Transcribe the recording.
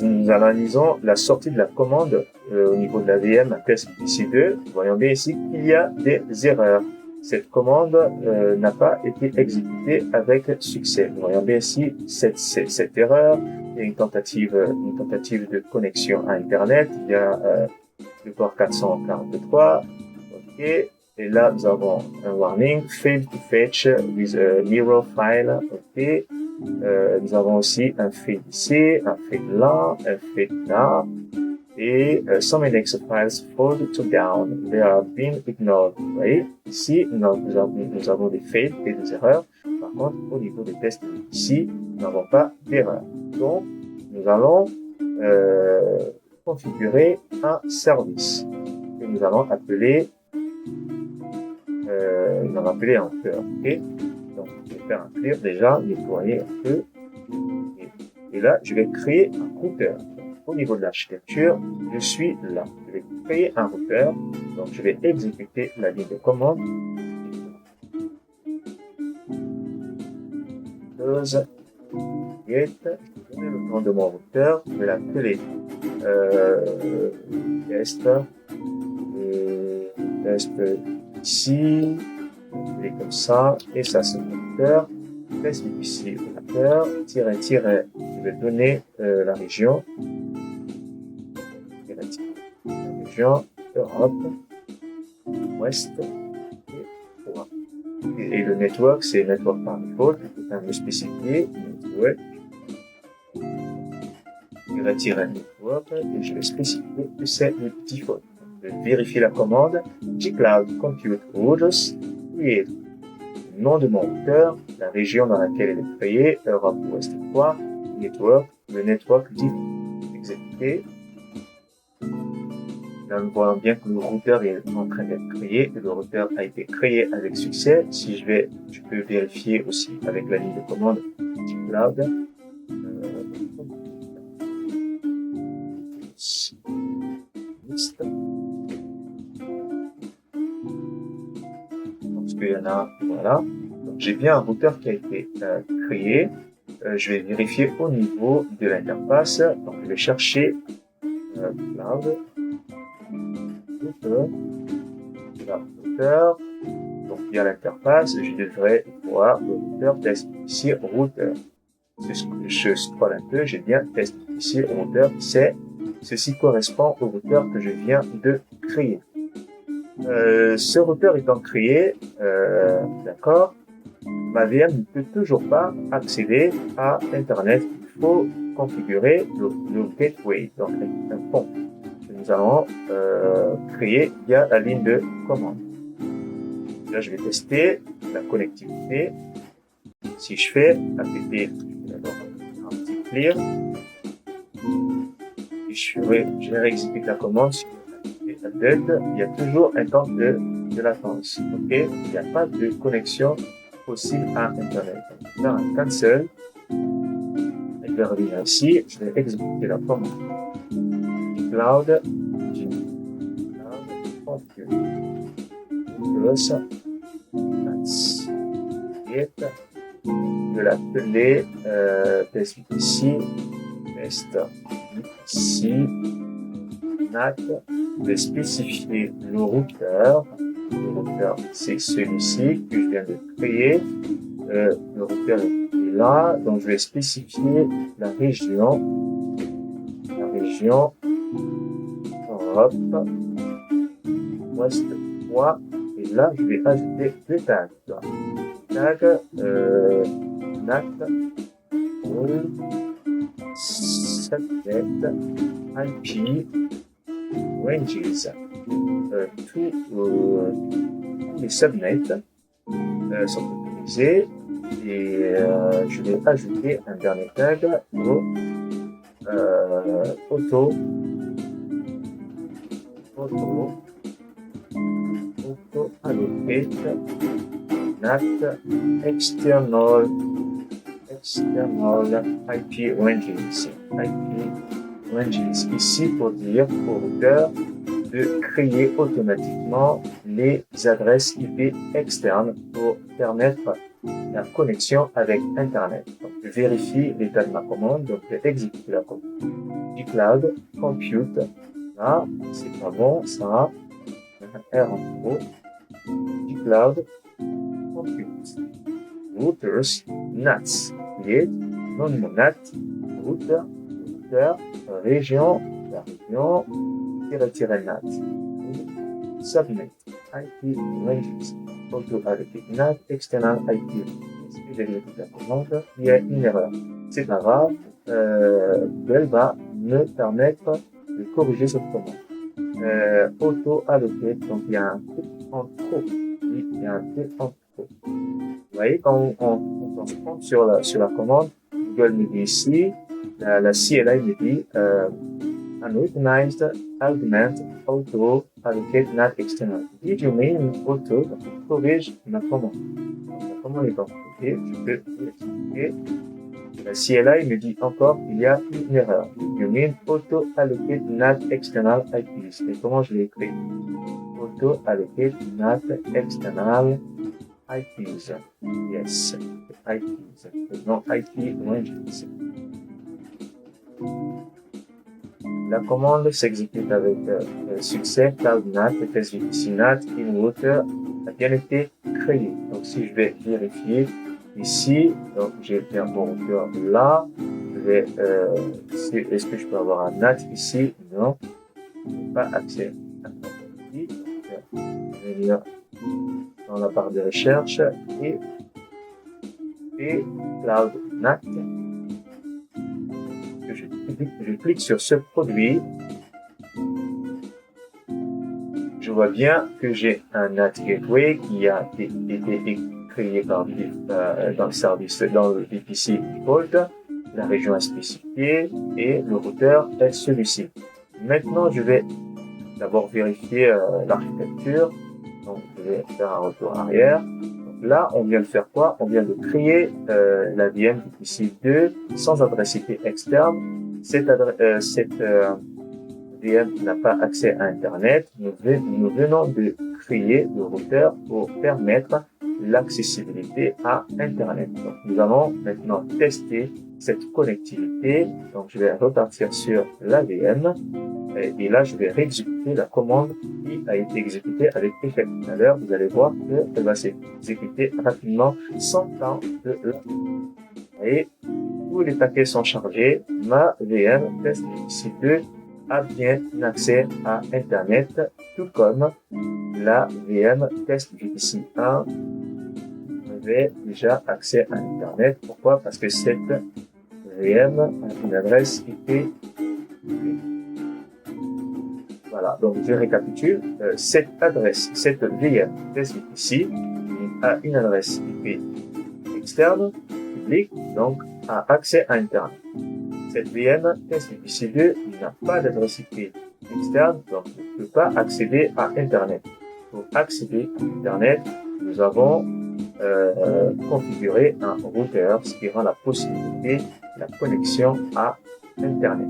nous analysons la sortie de la commande au niveau de la VM test ici2. Voyons bien ici qu'il y a des erreurs. Cette commande n'a pas été exécutée avec succès. Voyons bien ici cette erreur. Il y a une tentative de connexion à Internet. Il y a le port 443. OK. Et là, nous avons un warning, fail to fetch with a mirror file. OK. Nous avons aussi un fail ici, un fail là, un fail là. Et some index files fall to down. They have been ignored. Vous voyez, ici, nous avons des fails et des erreurs. Par contre, au niveau des tests ici, nous n'avons pas d'erreur. Donc, nous allons configurer un service que nous allons appeler un cœur. Okay? Donc, je vais faire un clear déjà, nettoyer un peu. Et là, je vais créer un routeur. Donc, au niveau de l'architecture, je suis là. Je vais créer un routeur. Donc, je vais exécuter la ligne de commande. Get. Je vais donner le nom de mon routeur. Je vais l'appeler test. Test ici. Je vais comme ça. Et ça, c'est mon routeur. Test ici, routeur. Tiret. Je vais donner la région. La région Europe. Ouest. Et le network, c'est network par default. Je peux spécifier network. Network. Et je vais spécifier que c'est le default. Je vais vérifier la commande. Gcloud Compute Routers. Create. Le nom de mon routeur, la région dans laquelle elle est créée, Europe Ouest 3, network, le network default. Exécuté. Là, nous voyons bien que le routeur est en train d'être créé et le routeur a été créé avec succès. Si je peux vérifier aussi avec la ligne de commande Gcloud. Parce qu'il y en a, voilà. Donc, j'ai bien un routeur qui a été créé. Je vais vérifier au niveau de l'interface. Donc, je vais chercher Cloud. Routeur. Donc, via l'interface, je devrais voir le routeur test ici routeur. Je scrolle un peu, j'ai bien test ici routeur. Ceci correspond au routeur que je viens de créer. Ce routeur étant créé, d'accord, ma VM ne peut toujours pas accéder à Internet. Il faut configurer le gateway, donc un pont que nous allons créer via la ligne de commande. Là, je vais tester la connectivité. Si je fais apt, je vais d'abord un petit clear. Et je vais réexécuter la commande. Si je fais update, il y a toujours un temps de latence. OK? Il n'y a pas de connexion possible à Internet. Donc, je vais faire un cancel. Je vais revenir ici. Je vais exécuter la commande. Cloud. Compute. Je vais l'appeler test ici, test ici, NAT. Je vais spécifier le routeur. Le routeur, c'est celui-ci que je viens de créer. Le routeur est là, donc je vais spécifier la région Europe, Ouest 3. Et là, je vais ajouter deux tags. Tag NAT subnet IP ranges. Tous les subnets sont autorisés et je vais ajouter un dernier tag au auto allocate NAT external IP ranges. Ici pour dire au routeur de créer automatiquement les adresses IP externes pour permettre la connexion avec Internet. Donc, je vérifie l'état de ma commande, donc je vais exécuter la commande. G-Cloud, Compute. Là, c'est pas bon, ça. R en trop. G-Cloud, Compute. Routers, NATs. Create, non-NAT, router, région, la région, -NAT. Subnet, IP ranges. Auto-allocate NAT, external IP. Est-ce que j'exécute la commande? Il y a une erreur. C'est pas grave. Google va me permettre de corriger cette commande. Auto-allocate, donc il y a un T en trop. Oui, il y a un T en trop. Vous voyez, quand on se compte sur la commande, Google me dit ici, la CLI me dit, unrecognized augment auto allocate NAT external. Did you mean auto? Donc, il corrige ma commande. La commande est compliquée, je peux l'expliquer. La CLI me dit encore qu'il y a une erreur. Did you mean auto allocate NAT external IPs? Et comment je l'ai écrit? Auto allocate NAT external IPs. Yes, IPs. Non, IP ranges. La commande s'exécute avec succès. CloudNAT, FSVPC-NAT, InRouter a bien été créé. Donc, si je vais vérifier ici, donc j'ai bien mon routeur là. Je vais, est-ce que je peux avoir un NAT ici? Non, je n'ai pas accès. Je vais venir dans la barre de recherche et CloudNAT. Je clique sur ce produit. Je vois bien que j'ai un NAT Gateway qui a été créé dans le service, dans le VPC default. La région est spécifiée et le routeur est celui-ci. Maintenant, je vais d'abord vérifier l'architecture. Donc, je vais faire un retour arrière. Donc, là, on vient de faire quoi? On vient de créer la VM VPC 2 sans adresse IP externe. Cette VM n'a pas accès à Internet. Nous venons de créer le routeur pour permettre l'accessibilité à Internet. Donc, nous allons maintenant tester cette connectivité. Donc, je vais repartir sur la VM. Et là, je vais réexécuter la commande qui a été exécutée avec effet. Tout à l'heure, vous allez voir qu'elle va s'exécuter rapidement sans temps de la. Et tous les paquets sont chargés. Ma VM test VPC 2 a bien accès à Internet, tout comme la VM test VPC 1 avait déjà accès à Internet. Pourquoi? Parce que cette VM a une adresse IP. Voilà, donc je récapitule. Cette VM test VPC a une adresse IP externe, publique, donc a accès à Internet. Cette VM test VPC 2 n'a pas d'adresse IP externe, donc ne peut pas accéder à Internet. Pour accéder à Internet, nous avons configuré un routeur, ce qui rend la possibilité de la connexion à Internet.